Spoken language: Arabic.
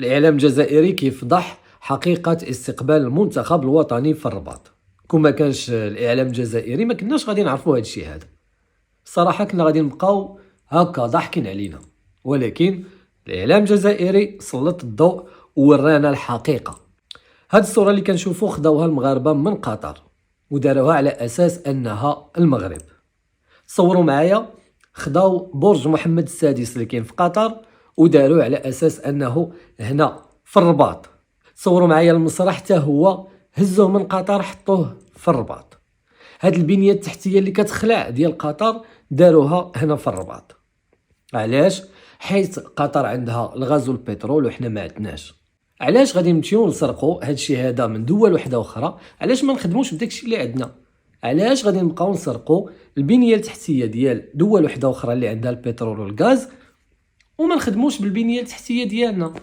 الإعلام الجزائري كيفضح حقيقة استقبال المنتخب الوطني في الرباط. كون ما كانش الإعلام الجزائري ما كناش غادي نعرفوا هذا الشيء هذا. الصراحة كنا غادي نبقاو هكا ضاحكين علينا، ولكن الإعلام الجزائري سلط الضوء وورانا الحقيقة. هاد الصورة اللي كنشوفو خداوها المغاربة من قطر وداروها على أساس أنها المغرب. صوروا معايا، خداو برج محمد السادس اللي كاين في قطر وداروه على أساس أنه هنا في الرباط. صوروا معايا المسرح حتى هو هزوه من قطر حطوه في الرباط. هاد البنية التحتية اللي كتخلع ديال قطر داروها هنا في الرباط. علاش؟ حيث قطر عندها الغاز والبترول وحنا ما عندناش. علاش غادي نمشيو نسرقوا هادشي هذا من دول وحده اخرى؟ علاش ما نخدموش بداكشي اللي عندنا؟ علاش غادي نبقاو نسرقوا البنيه التحتيه ديال دول وحده اخرى اللي عندها البترول والغاز وما نخدموش بالبنيه التحتيه ديالنا؟